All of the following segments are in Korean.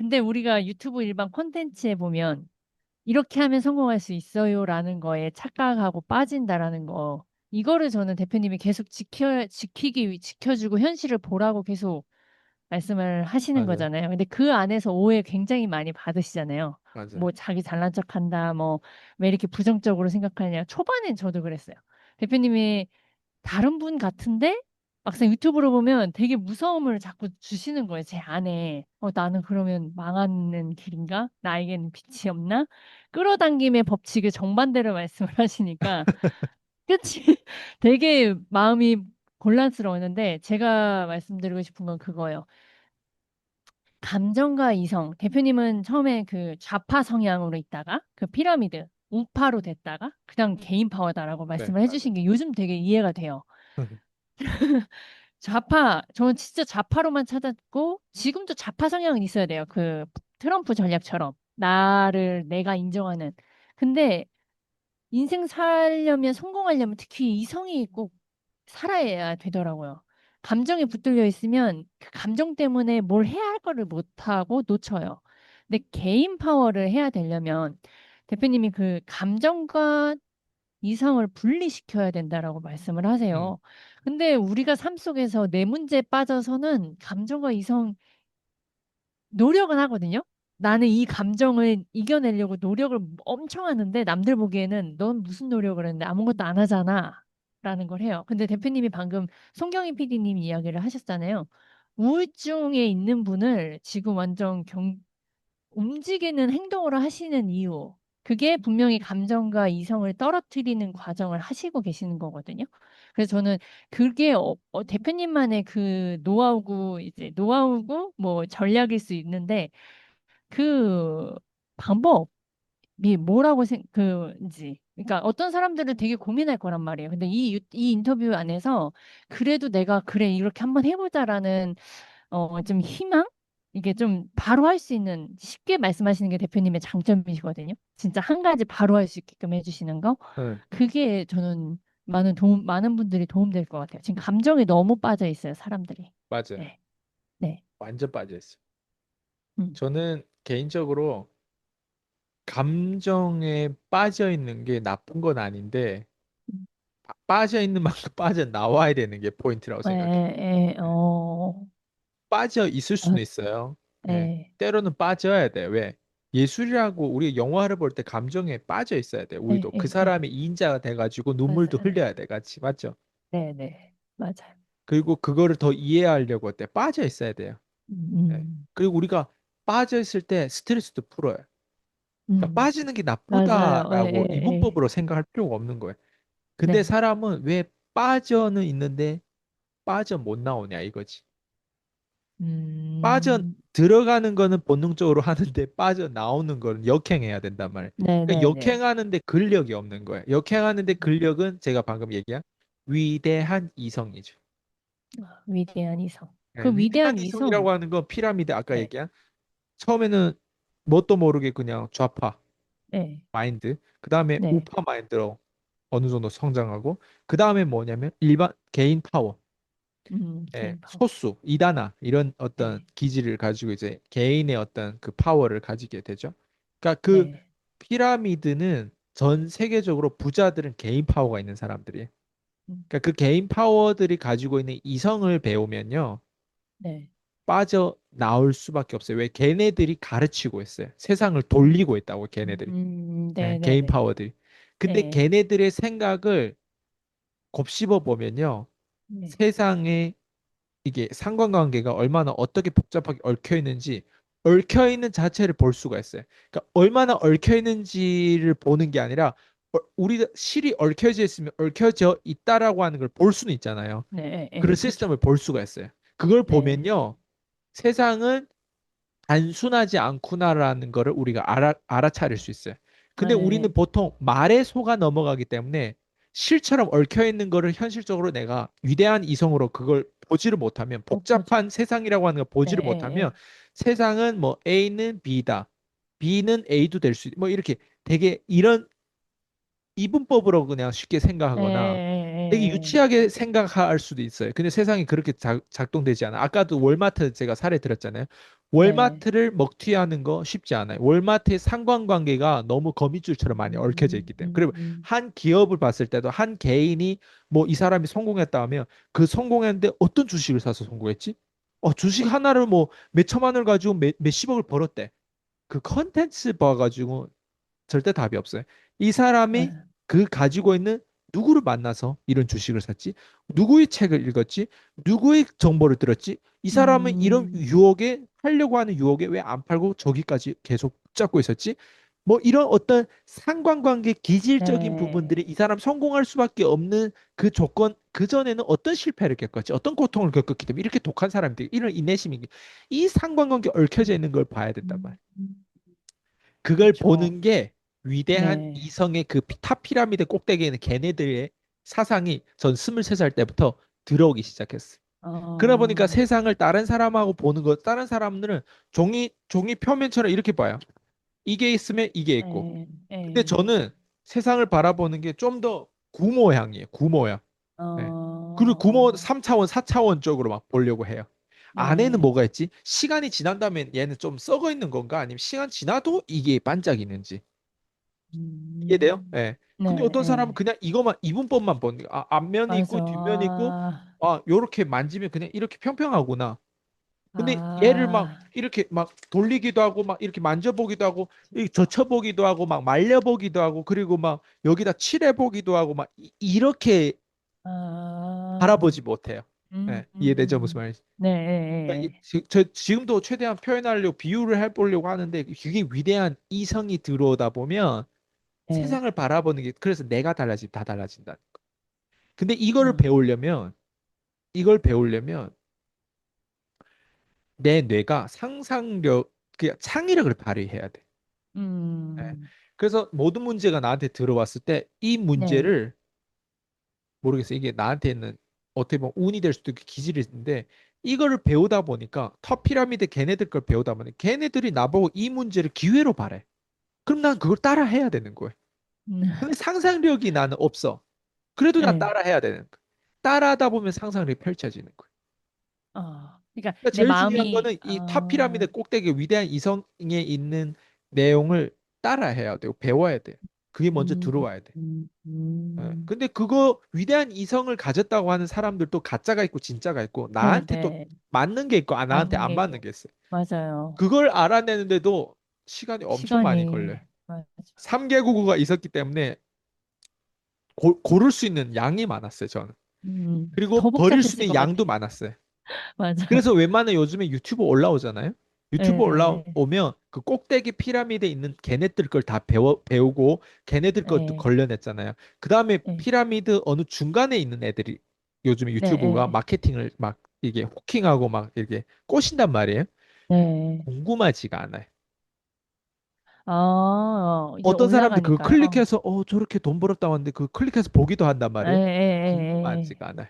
근데 우리가 유튜브 일반 콘텐츠에 보면 이렇게 하면 성공할 수 있어요라는 거에 착각하고 빠진다라는 거. 이거를 저는 대표님이 계속 지켜주고 현실을 보라고 계속 말씀을 하시는 맞아요. 거잖아요. 근데 그 안에서 오해 굉장히 많이 받으시잖아요. 맞아요. 뭐 자기 잘난 척한다, 뭐 왜 이렇게 부정적으로 생각하냐. 초반엔 저도 그랬어요. 대표님이 다른 분 같은데 막상 유튜브로 보면 되게 무서움을 자꾸 주시는 거예요. 제 안에. 나는 그러면 망하는 길인가? 나에게는 빛이 없나? 끌어당김의 법칙을 정반대로 말씀을 하시니까 끝이 되게 마음이 곤란스러웠는데 제가 말씀드리고 싶은 건 그거예요. 감정과 이성. 대표님은 처음에 그 좌파 성향으로 있다가 그 피라미드 우파로 됐다가 그냥 개인 파워다라고 네, 말씀을 맞아요. 해주신 게 요즘 되게 이해가 돼요. 저는 진짜 좌파로만 찾았고, 지금도 좌파 성향은 있어야 돼요. 그 트럼프 전략처럼. 내가 인정하는. 근데 인생 살려면, 성공하려면 특히 이성이 꼭 살아야 되더라고요. 감정에 붙들려 있으면 그 감정 때문에 뭘 해야 할 거를 못하고 놓쳐요. 근데 개인 파워를 해야 되려면 대표님이 그 감정과 이성을 분리시켜야 된다라고 말씀을 음, 하세요. 근데 우리가 삶 속에서 내 문제에 빠져서는 감정과 이성 노력은 하거든요. 나는 이 감정을 이겨내려고 노력을 엄청 하는데 남들 보기에는 넌 무슨 노력을 했는데 아무것도 안 하잖아. 라는 걸 해요. 근데 대표님이 방금 송경희 PD님 이야기를 하셨잖아요. 우울증에 있는 분을 지금 완전 움직이는 행동을 하시는 이유. 그게 분명히 감정과 이성을 떨어뜨리는 과정을 하시고 계시는 거거든요. 그래서 저는 그게 대표님만의 그 노하우고 뭐 전략일 수 있는데 그 방법이 뭐라고 그지. 그러니까 어떤 사람들은 되게 고민할 거란 말이에요. 근데 이 인터뷰 안에서 그래도 내가 그래 이렇게 한번 해보자라는 좀 희망? 이게 좀 바로 할 수 있는, 쉽게 말씀하시는 게 대표님의 장점이시거든요. 진짜 한 가지 바로 할 수 있게끔 해주시는 거. 네, 그게 저는 많은 분들이 도움될 것 같아요. 지금 감정에 너무 빠져 있어요, 사람들이. 맞아요. 네, 네. 완전 빠져있어요. 음. 저는 개인적으로 감정에 빠져 있는 게 나쁜 건 아닌데, 빠져 있는 만큼 빠져 나와야 되는 게 포인트라고 생각해요. 네. 빠져 있을 수는 있어요. 예. 예, 때로는 빠져야 돼. 왜? 예술이라고 우리 영화를 볼 때 감정에 빠져 있어야 돼. 예, 우리도 그 예, 예. 사람의 인자가 돼가지고 눈물도 맞아요. 흘려야 돼. 같이 맞죠? 네, 네. 맞아요. 그리고 그거를 더 이해하려고 할 때 빠져 있어야 돼요. 예. 음, 그리고 우리가 빠져 있을 때 스트레스도 풀어요. 그러니까 음. 빠지는 게 맞아요. 예, 나쁘다라고 예, 예. 이분법으로 생각할 필요가 없는 거예요. 근데 네. 사람은 왜 빠져는 있는데 빠져 못 나오냐 이거지. 빠져 음, 들어가는 거는 본능적으로 하는데 빠져 나오는 거는 역행해야 된단 말이에요. 네, 그러니까 네, 네. 역행하는데 근력이 없는 거예요. 역행하는데 근력은 제가 방금 얘기한 위대한 이성이죠. 위대한 이성. 네, 그 위대한 위대한 이성, 이성이라고 하는 건 피라미드 아까 네, 얘기한 처음에는 뭣도 모르게 그냥 좌파 네, 마인드, 그 다음에 네, 우파 마인드로 어느 정도 성장하고, 그 다음에 뭐냐면 일반 개인 파워, 예, 개인 파워. 소수, 이단아 이런 어떤 네, 기질을 가지고 이제 개인의 어떤 그 파워를 가지게 되죠. 그러니까 그 네, 피라미드는 전 세계적으로 부자들은 개인 파워가 있는 사람들이에요. 음, 그러니까 그 개인 파워들이 가지고 있는 이성을 배우면요. 네, 빠져나올 수밖에 없어요. 왜? 걔네들이 가르치고 있어요. 세상을 돌리고 있다고 걔네들이. 예, 네, 네, 개인 네, 파워들이. 근데 네, 걔네들의 생각을 곱씹어 보면요. 네, 세상에 이게 상관관계가 얼마나 어떻게 복잡하게 얽혀 있는지 얽혀 있는 자체를 볼 수가 있어요. 그러니까 얼마나 얽혀 있는지를 보는 게 아니라 우리 실이 얽혀져 있으면 얽혀져 있다라고 하는 걸 볼 수는 있잖아요. 네, 그런 그렇죠. 시스템을 볼 수가 있어요. 그걸 네, 보면요. 세상은 단순하지 않구나라는 거를 우리가 알아차릴 수 있어요. 근데 우리는 네, 보통 말에 속아 넘어가기 때문에 실처럼 얽혀 있는 거를 현실적으로 내가 위대한 이성으로 그걸 보지를 못하면 못 보죠. 복잡한 세상이라고 하는 걸 네, 보지를 못하면 세상은 뭐 A는 B다. B는 A도 될 수 있, 뭐 이렇게 되게 이런 이분법으로 그냥 쉽게 생각하거나 되게 유치하게 생각할 수도 있어요. 근데 세상이 그렇게 작동되지 않아. 아까도 월마트 제가 사례 들었잖아요. 네. 월마트를 먹튀하는 거 쉽지 않아요. 월마트의 상관관계가 너무 거미줄처럼 많이 얽혀져 있기 때문에. 그리고 음. 한 기업을 봤을 때도 한 개인이 뭐 이 사람이 성공했다 하면 그 성공했는데 어떤 주식을 사서 성공했지? 주식 하나를 뭐 몇 천만 원을 가지고 몇십억을 벌었대. 그 컨텐츠 봐가지고 절대 답이 없어요. 이 사람이 네. 그 가지고 있는 누구를 만나서 이런 주식을 샀지? 누구의 책을 읽었지? 누구의 정보를 들었지? 이 사람은 이런 음. 유혹에 하려고 하는 유혹에 왜 안 팔고 저기까지 계속 붙잡고 있었지? 뭐 이런 어떤 상관관계 기질적인 부분들이 네. 이 사람 성공할 수밖에 없는 그 조건 그 전에는 어떤 실패를 겪었지 어떤 고통을 겪었기 때문에 이렇게 독한 사람들이 이런 인내심이 이 상관관계 얽혀져 있는 걸 봐야 된단 말이야. 음. 그걸 그쵸. 보는 게 위대한 네. 이성의 그 탑 피라미드 꼭대기에 있는 걔네들의 사상이 전 23살 때부터 들어오기 시작했어요. 그러다 보니까 어, 세상을 다른 사람하고 보는 것, 다른 사람들은 종이 표면처럼 이렇게 봐요. 이게 있으면 이게 있고. 네. 근데 네. 저는 세상을 바라보는 게 좀 더 구모양이에요. 구모양. 네. 그리고 구모 어, 3차원, 4차원 쪽으로 막 보려고 해요. 안에는 네. 뭐가 있지? 시간이 지난다면 얘는 좀 썩어 있는 건가? 아니면 시간 지나도 이게 반짝이는지. 이해돼요? 음. 예. 근데 네. 어떤 사람은 네. 그냥 이것만 이분법만 보는 거야. 앞면이 있고 뒷면이 있고 맞아. 요렇게 만지면 그냥 이렇게 평평하구나. 근데 얘를 막 아, 이렇게 막 돌리기도 하고 막 이렇게 만져보기도 하고 이 젖혀보기도 하고 막 말려보기도 하고 그리고 막 여기다 칠해보기도 하고 막 이렇게 아, 바라보지 못해요. 음, 예, 이해되죠? 무슨 음. 말인지. 네. 그러니까 네. 저 지금도 최대한 표현하려고 비유를 해보려고 하는데 그게 위대한 이성이 들어오다 보면 네. 세상을 바라보는 게 그래서 내가 달라지면 다 달라진다. 근데 음, 이걸 배우려면 내 뇌가 상상력 그 창의력을 발휘해야 돼. 예. 음, 그래서 모든 문제가 나한테 들어왔을 때 이 네. 문제를 모르겠어. 이게 나한테 있는 어떻게 보면 운이 될 수도 있고 기질이 있는데 이거를 배우다 보니까 top 피라미드 걔네들 걸 배우다 보니 걔네들이 나보고 이 문제를 기회로 바래. 그럼 난 그걸 따라 해야 되는 거예요. 음, 근데 상상력이 나는 없어. 그래도 난 네. 따라 해야 되는 거야. 따라하다 보면 상상력이 펼쳐지는 거야. 그러니까 그러니까 내 제일 중요한 마음이, 거는 이 탑 피라미드 꼭대기 위대한 이성에 있는 내용을 따라해야 되고 배워야 돼. 그게 먼저 음, 들어와야 돼. 음, 근데 그거 위대한 이성을 가졌다고 하는 사람들도 가짜가 있고 진짜가 있고 네, 나한테 또 네. 맞는 게 있고 나한테 맞는 안 게 맞는 있고, 게 있어요. 맞아요. 그걸 알아내는데도 시간이 엄청 많이 시간이, 걸려요. 맞아. 3개국어가 있었기 때문에 고를 수 있는 양이 많았어요, 저는. 그리고 더 버릴 수 복잡했을 있는 것 같아. 양도 많았어요. 맞아. 그래서 웬만한 요즘에 유튜브 올라오잖아요. 유튜브 네, 올라오면 그 꼭대기 피라미드에 있는 걔네들 걸 다 배우고 걔네들 것도 네, 걸려냈잖아요. 그 다음에 네, 피라미드 어느 중간에 있는 애들이 요즘에 유튜브가 네, 마케팅을 막 이게 호킹하고 막 이렇게 꼬신단 말이에요. 네. 궁금하지가 않아요. 이제 어떤 사람들 그거 올라가니까요. 클릭해서 저렇게 돈 벌었다고 하는데 그거 클릭해서 보기도 한단 예, 말이에요. 예, 예, 예. 궁금하지가 않아요.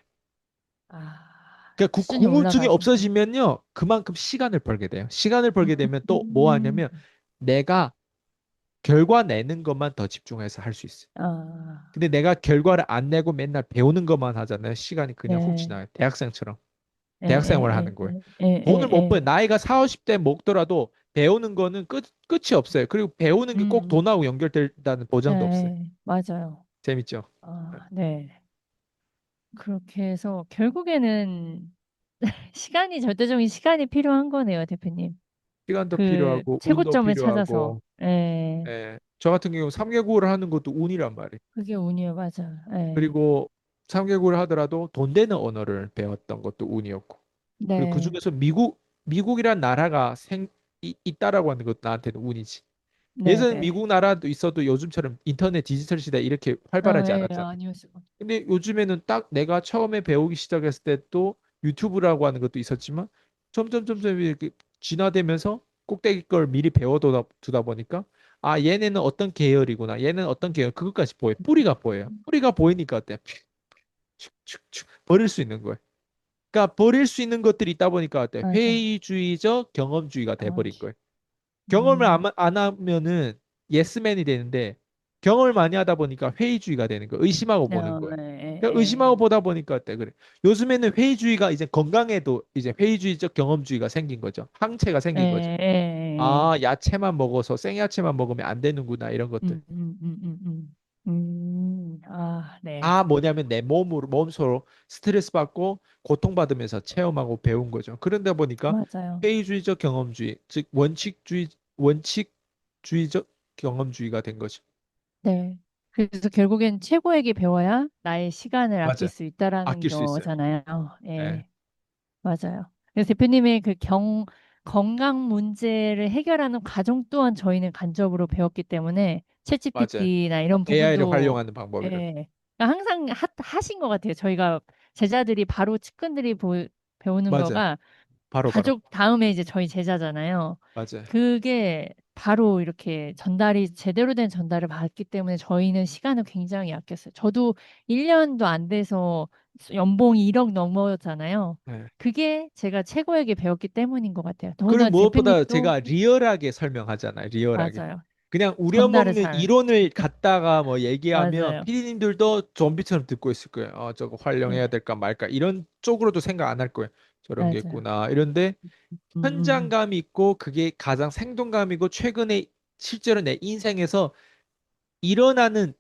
그러니까 그 수준이 궁금증이 올라가니까. 없어지면요, 그만큼 시간을 벌게 돼요. 시간을 벌게 되면 또 뭐 음, 하냐면 내가 결과 내는 것만 더 집중해서 할 수 있어요. 아, 근데 내가 결과를 안 내고 맨날 배우는 것만 하잖아요. 시간이 그냥 훅 네, 지나요. 대학생처럼. 예, 대학생활 예, 하는 거예요. 예, 예, 돈을 예, 못 벌, 예. 나이가 4, 50대 먹더라도 배우는 거는 끝이 없어요. 그리고 배우는 게 꼭 음, 돈하고 연결된다는 보장도 없어요. 네, 맞아요. 재밌죠? 네. 그렇게 해서 결국에는 시간이 절대적인 시간이 필요한 거네요, 대표님. 시간도 그 필요하고, 운도 최고점을 찾아서. 필요하고, 예. 예. 저 같은 경우 3개국어를 하는 것도 운이란 말이에요. 그게 운이에요, 맞아. 예. 그리고 3개국을 하더라도 돈 되는 언어를 배웠던 것도 운이었고. 그리고 네. 그중에서 미국이란 나라가 있다라고 하는 것도 나한테는 운이지. 네, 예전에 네. 미국 나라도 있어도 요즘처럼 인터넷 디지털 시대 이렇게 활발하지 예, 않았잖아. 아니었을 것 근데 요즘에는 딱 내가 처음에 배우기 시작했을 때 또 유튜브라고 하는 것도 있었지만 점점 이렇게 진화되면서 꼭대기 걸 미리 두다 보니까 얘네는 어떤 계열이구나. 얘는 어떤 계열. 그것까지 보여. 뿌리가 보여요. 뿌리가 보이니까 어때? 축축축 버릴 수 있는 거예요. 그러니까 버릴 수 있는 것들이 있다 보니까 어때? 맞아. 회의주의적 경험주의가 돼버린 경험치. 거예요. 경험을 음, 안 하면은 예스맨이 되는데 경험을 많이 하다 보니까 회의주의가 되는 거예요. 의심하고 네, 보는 거예요. 그러니까 의심하고 보다 보니까 어때? 그래. 요즘에는 회의주의가 이제 건강에도 이제 회의주의적 경험주의가 생긴 거죠. 항체가 예, 생긴 거죠. 예. 아, 야채만 먹어서 생야채만 먹으면 안 되는구나 이런 것들. 아, 네. 아, 뭐냐면 내 몸으로 스트레스 받고 고통받으면서 체험하고 배운 거죠. 그런데 보니까 맞아요. 회의주의적 경험주의, 즉 원칙주의적 경험주의가 된 거죠. 네. 그래서 결국엔 최고에게 배워야 나의 시간을 아낄 맞아요. 수 있다라는 아낄 수 있어요. 거잖아요. 네, 예, 맞아요. 그래서 대표님의 그 건강 문제를 해결하는 과정 또한 저희는 간접으로 배웠기 때문에 맞아요. 챗GPT나 이런 AI를 부분도 활용하는 방법이라. 예, 그러니까 항상 하신 것 같아요. 저희가 제자들이 바로 측근들이 배우는 맞아요. 거가 바로. 가족 다음에 이제 저희 제자잖아요. 맞아요. 그게 바로 이렇게 전달이 제대로 된 전달을 받기 때문에 저희는 시간을 굉장히 아꼈어요. 저도 1년도 안 돼서 연봉이 1억 넘었잖아요. 네. 그게 제가 최고에게 배웠기 때문인 것 같아요. 그리고 더군다나 무엇보다 대표님도 제가 리얼하게 설명하잖아요. 리얼하게. 맞아요. 그냥 전달을 우려먹는 잘. 이론을 갖다가 뭐 얘기하면 맞아요. 피디님들도 좀비처럼 듣고 있을 거예요. 저거 활용해야 네, 될까 말까 이런 쪽으로도 생각 안 할 거예요. 저런 게 맞아요. 있구나. 이런데 음, 음. 현장감이 있고 그게 가장 생동감이고 최근에 실제로 내 인생에서 일어나는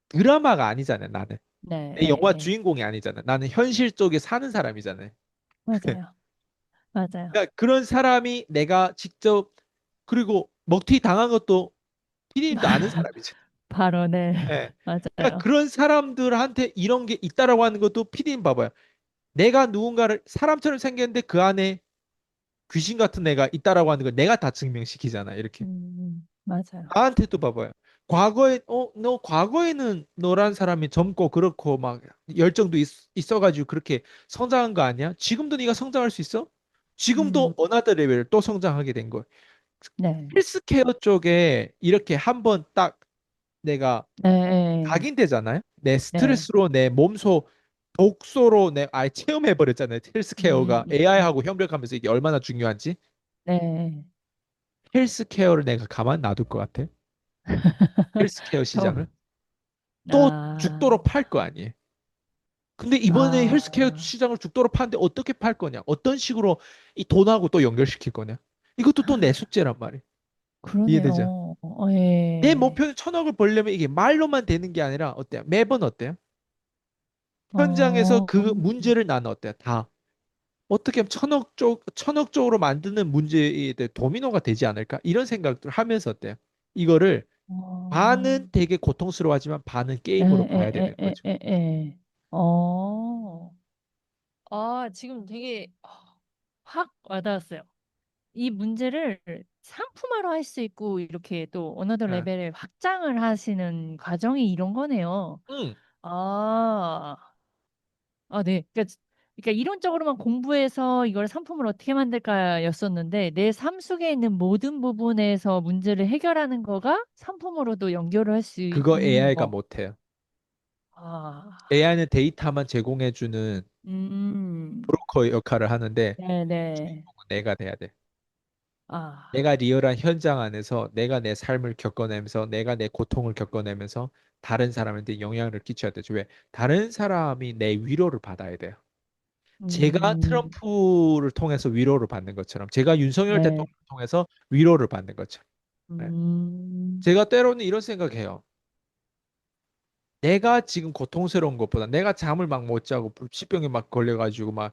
드라마가 아니잖아요. 나는 네, 내 예, 영화 예. 주인공이 아니잖아요. 나는 현실 속에 사는 사람이잖아요. 맞아요. 맞아요. 그러니까 그런 사람이 내가 직접 그리고 먹튀 당한 것도 피디님도 아는 사람이죠. 바로, 네. 예. 그러니까 맞아요. 그런 사람들한테 이런 게 있다라고 하는 것도 피디님 봐봐요. 내가 누군가를 사람처럼 생겼는데 그 안에 귀신 같은 애가 있다라고 하는 걸 내가 다 증명시키잖아. 이렇게. 맞아요. 나한테도 봐봐요. 너 과거에는 너란 사람이 젊고 그렇고 막 열정도 있어가지고 그렇게 성장한 거 아니야? 지금도 네가 성장할 수 있어? 지금도 음, 어나더 레벨을 또 성장하게 된 거야. 네. 헬스케어 쪽에 이렇게 한번 딱 내가 네, 각인되잖아요. 내 네. 스트레스로 내 몸소 독소로 내 아예 체험해 버렸잖아요. 헬스케어가 음. AI하고 협력하면서 이게 얼마나 중요한지. 네. 헬스케어를 내가 가만 놔둘 것 같아. 헬스케어 저, 시장을 또 아, 죽도록 팔 거 아니에요. 근데 이번에 헬스케어 아, 시장을 죽도록 파는데 어떻게 팔 거냐? 어떤 식으로 이 돈하고 또 연결시킬 거냐? 이것도 또 내 숙제란 말이에요. 이해되죠? 그러네요. 내 예. 목표는 1,000억을 벌려면 이게 말로만 되는 게 아니라 어때요? 매번 어때요? 현장에서 어, 그 문제를 나는 어때요? 다 어떻게 하면 1,000억 쪽으로 만드는 문제에 대해 도미노가 되지 않을까? 이런 생각들 하면서 어때요? 이거를 어, 반은 되게 고통스러워하지만 반은 에, 게임으로 에, 봐야 에, 되는 에, 거죠. 에, 에. 어, 아, 지금 되게 확 와닿았어요. 이 문제를 상품화로 할 수 있고, 이렇게 또 어너더 아, 레벨을 확장을 하시는 과정이 이런 거네요. 응, 아, 아, 네. 그러니까 이론적으로만 공부해서 이걸 상품을 어떻게 만들까였었는데 내 삶 속에 있는 모든 부분에서 문제를 해결하는 거가 상품으로도 연결을 할 수 그거 있는 AI가 거. 못해요. 아, AI는 데이터만 제공해주는 음, 브로커 역할을 하는데 네네. 주인공은 내가 돼야 돼. 아, 내가 리얼한 현장 안에서 내가 내 삶을 겪어내면서 내가 내 고통을 겪어내면서 다른 사람한테 영향을 끼쳐야 되죠. 왜? 다른 사람이 내 위로를 받아야 돼요. 제가 음, 트럼프를 통해서 위로를 받는 것처럼, 제가 윤석열 네. 대통령을 통해서 위로를 받는 것처럼. 네. 음, 제가 때로는 이런 생각해요. 내가 지금 고통스러운 것보다, 내가 잠을 막 못 자고 불치병에 막 걸려가지고 막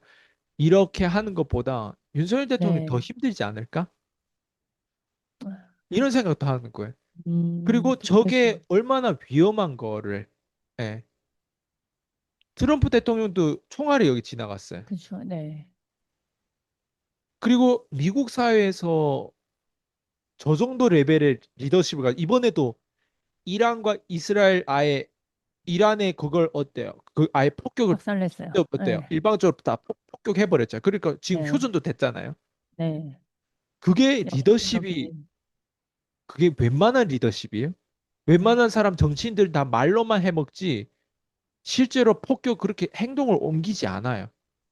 이렇게 하는 것보다 윤석열 대통령이 더 네. 힘들지 않을까? 이런 생각도 하는 거예요. 그리고 그래서, 저게 얼마나 위험한 거를, 예. 트럼프 대통령도 총알이 여기 지나갔어요. 그쵸, 네. 그리고 미국 사회에서 저 정도 레벨의 리더십을 이번에도 이란과 이스라엘 아예 이란의 그걸 어때요? 그 아예 폭격을 박살냈어요. 어때요? 네, 일방적으로 다 폭격해버렸죠. 그러니까 지금 네, 휴전도 됐잖아요. 네. 그게 리더십이 역사적인, 그게 웬만한 리더십이에요? 네, 웬만한 사람 정치인들 다 말로만 해먹지 실제로 폭격 그렇게 행동을 옮기지 않아요.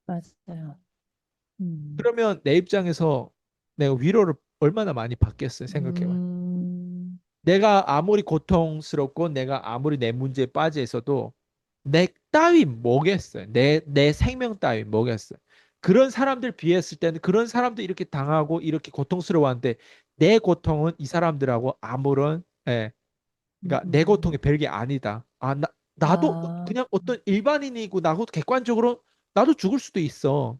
맞아요. 음. 그러면 내 입장에서 내가 위로를 얼마나 많이 받겠어요? 생각해봐요. 음, 내가 아무리 고통스럽고 내가 아무리 내 문제에 빠져 있어도 내 따위 뭐겠어요? 내 생명 따위 뭐겠어요? 그런 사람들 비했을 때는 그런 사람도 이렇게 당하고 이렇게 고통스러워하는데 내 고통은 이 사람들하고 아무런 예, 그러니까 내 고통이 음. 별게 아니다. 나도 아, 그냥 어떤 일반인이고 나도 객관적으로 나도 죽을 수도 있어.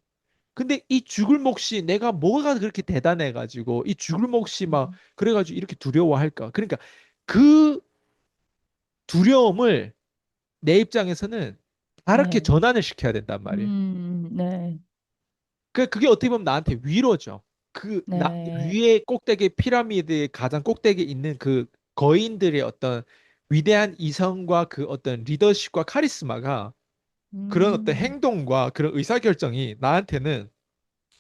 근데 이 죽을 몫이 내가 뭐가 그렇게 대단해가지고 이 죽을 몫이 막 음. 그래가지고 이렇게 두려워할까? 그러니까 그 두려움을 내 입장에서는 다르게 네. 전환을 시켜야 된단 말이에요. 네. 그게 어떻게 보면 나한테 위로죠. 네. 위에 꼭대기 피라미드의 가장 꼭대기에 있는 그 거인들의 어떤 위대한 이성과 그 어떤 리더십과 카리스마가 그런 어떤 음. 행동과 그런 의사결정이 나한테는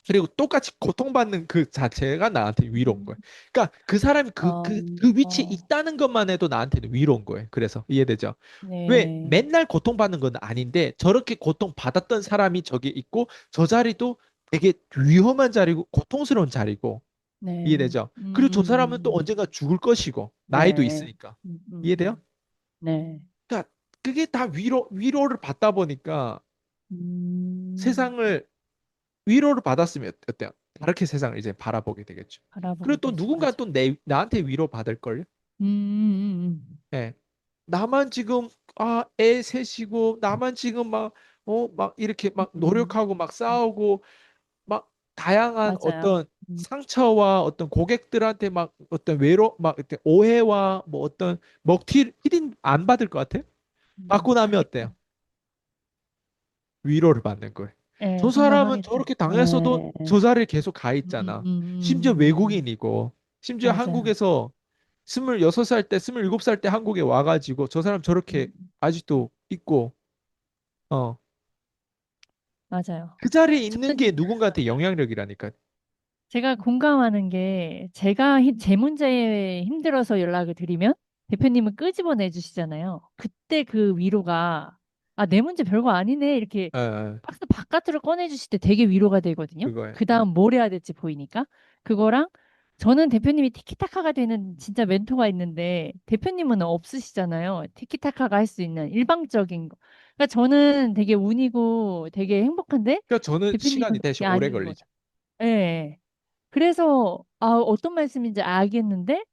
그리고 똑같이 고통받는 그 자체가 나한테 위로인 거예요. 음. 그러니까 그 사람이 어, 그 위치에 어, 있다는 것만 해도 나한테는 위로인 거예요. 그래서 이해되죠? 왜 네. 맨날 고통받는 건 아닌데 저렇게 고통받았던 사람이 저기 있고 저 자리도 되게 위험한 자리고 고통스러운 자리고 네. 이해되죠? 그리고 저 사람은 또 언젠가 죽을 것이고 나이도 네. 있으니까 이해돼요? 네. 그러니까 그게 다 위로를 받다 보니까 음. 세상을 위로를 받았으면 어때요? 다르게 세상을 이제 바라보게 되겠죠. 그리고 바라보게 또 되죠. 누군가 맞아. 또 나한테 위로 받을걸요? 예. 나만 지금 애 셋이고 나만 지금 막 이렇게 막 음. 노력하고 막 싸우고 막 다양한 맞아요. 어떤 상처와 어떤 고객들한테 막 어떤 막 어떤 오해와 뭐 어떤 티린 안 받을 것 같아요? 받고 나면 어때요? 하겠죠. 위로를 받는 거예요. 예, 저 사람은 공감하겠죠. 저렇게 당했어도 예, 저 자리에 계속 가 음, 있잖아. 심지어 외국인이고, 심지어 맞아요. 한국에서 26살 때, 27살 때 한국에 와가지고 저 사람 저렇게 음, 아직도 있고, 어, 맞아요. 그 자리에 있는 저는 게 누군가한테 영향력이라니까. 제가 공감하는 게 제가 제 문제에 힘들어서 연락을 드리면 대표님은 끄집어내 주시잖아요. 그때 그 위로가 아, 내 문제 별거 아니네. 이렇게 박스 바깥으로 꺼내 주실 때 되게 위로가 되거든요. 그거에. 그다음 뭘 해야 될지 보이니까. 그거랑 저는 대표님이 티키타카가 되는 진짜 멘토가 있는데 대표님은 없으시잖아요. 티키타카가 할 수 있는 일방적인 거. 그러니까 저는 되게 운이고 되게 행복한데 그러니까 저는 시간이 대표님은 대신 그게 오래 아닌 걸리죠. 거죠. 예. 그래서 어떤 말씀인지 알겠는데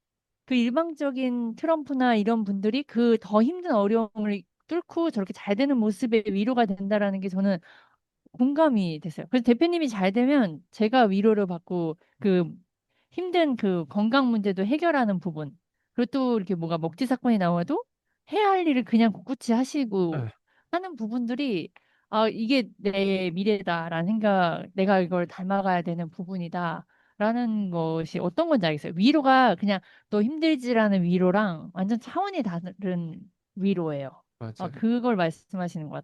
그 일방적인 트럼프나 이런 분들이 그 더 힘든 어려움을 뚫고 저렇게 잘 되는 모습에 위로가 된다라는 게 저는 공감이 됐어요. 그래서 대표님이 잘 되면 제가 위로를 받고 그 힘든 그 건강 문제도 해결하는 부분. 그리고 또 이렇게 뭐가 먹지 사건이 나와도 해야 할 일을 그냥 꿋꿋이 하시고 에, 하는 부분들이 이게 내 미래다라는 생각, 내가 이걸 닮아가야 되는 부분이다라는 것이 어떤 건지 알겠어요. 위로가 그냥 너 힘들지라는 위로랑 완전 차원이 다른 위로예요. 맞아요. 그걸 말씀하시는 것 같아요.